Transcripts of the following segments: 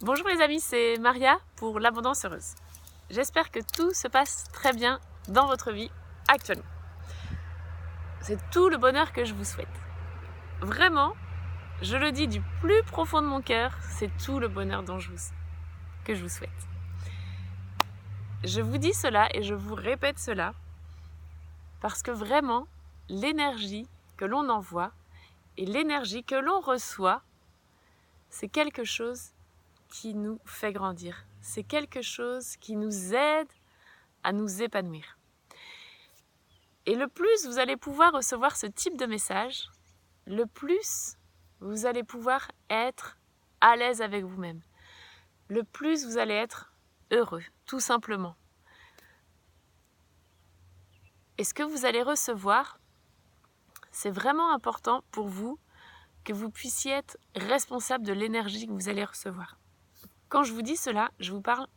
Bonjour les amis, c'est Maria pour l'Abondance Heureuse. J'espère que tout se passe très bien dans votre vie actuellement. C'est tout le bonheur que je vous souhaite. Vraiment, je le dis du plus profond de mon cœur, c'est tout le bonheur que je vous souhaite. Je vous dis cela et je vous répète cela parce que vraiment, l'énergie que l'on envoie et l'énergie que l'on reçoit, c'est quelque chose qui nous fait grandir. C'est quelque chose qui nous aide à nous épanouir. Et le plus vous allez pouvoir recevoir ce type de message, le plus vous allez pouvoir être à l'aise avec vous-même. Le plus vous allez être heureux, tout simplement. Et ce que vous allez recevoir, c'est vraiment important pour vous que vous puissiez être responsable de l'énergie que vous allez recevoir. Quand je vous dis cela, je vous parle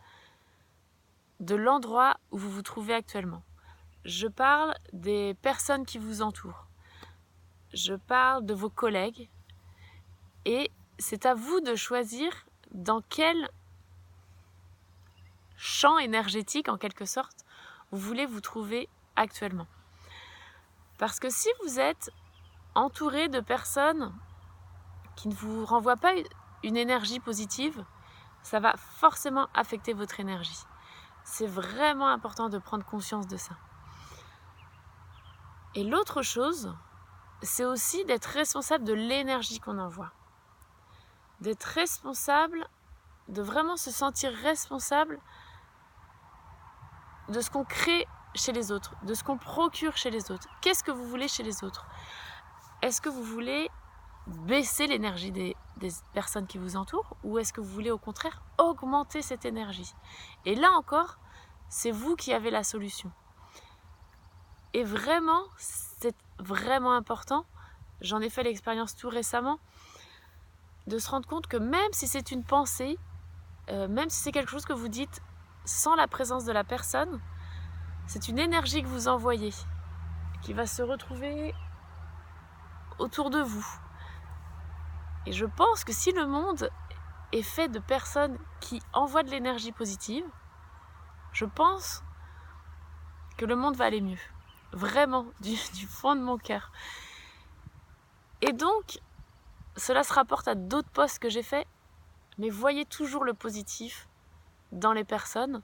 de l'endroit où vous vous trouvez actuellement. Je parle des personnes qui vous entourent. Je parle de vos collègues. Et c'est à vous de choisir dans quel champ énergétique, en quelque sorte, vous voulez vous trouver actuellement. Parce que si vous êtes entouré de personnes qui ne vous renvoient pas une énergie positive, ça va forcément affecter votre énergie. C'est vraiment important de prendre conscience de ça. Et l'autre chose, c'est aussi d'être responsable de l'énergie qu'on envoie. D'être responsable, de vraiment se sentir responsable de ce qu'on crée chez les autres, de ce qu'on procure chez les autres. Qu'est-ce que vous voulez chez les autres? Est-ce que vous voulez baisser l'énergie des personnes qui vous entourent ou est-ce que vous voulez au contraire augmenter cette énergie? Et là encore, c'est vous qui avez la solution. Et vraiment, c'est vraiment important, j'en ai fait l'expérience tout récemment, de se rendre compte que même si c'est une pensée, même si c'est quelque chose que vous dites sans la présence de la personne, c'est une énergie que vous envoyez, qui va se retrouver autour de vous. Et je pense que si le monde est fait de personnes qui envoient de l'énergie positive, je pense que le monde va aller mieux. Vraiment, du fond de mon cœur. Et donc, cela se rapporte à d'autres posts que j'ai faits, mais voyez toujours le positif dans les personnes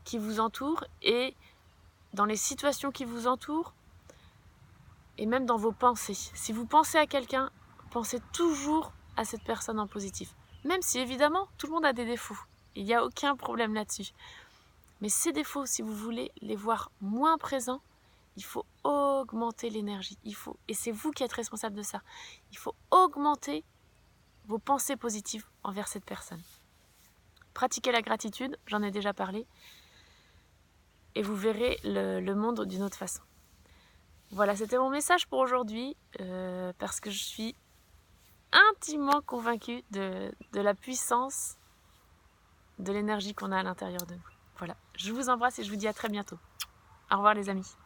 qui vous entourent et dans les situations qui vous entourent et même dans vos pensées. Si vous pensez à quelqu'un, pensez toujours à cette personne en positif. Même si évidemment, tout le monde a des défauts. Il n'y a aucun problème là-dessus. Mais ces défauts, si vous voulez les voir moins présents, il faut augmenter l'énergie. Et c'est vous qui êtes responsable de ça. Il faut augmenter vos pensées positives envers cette personne. Pratiquez la gratitude, j'en ai déjà parlé. Et vous verrez le monde d'une autre façon. Voilà, c'était mon message pour aujourd'hui, parce que je suis intimement convaincue de la puissance de l'énergie qu'on a à l'intérieur de nous. Voilà, je vous embrasse et je vous dis à très bientôt. Au revoir les amis.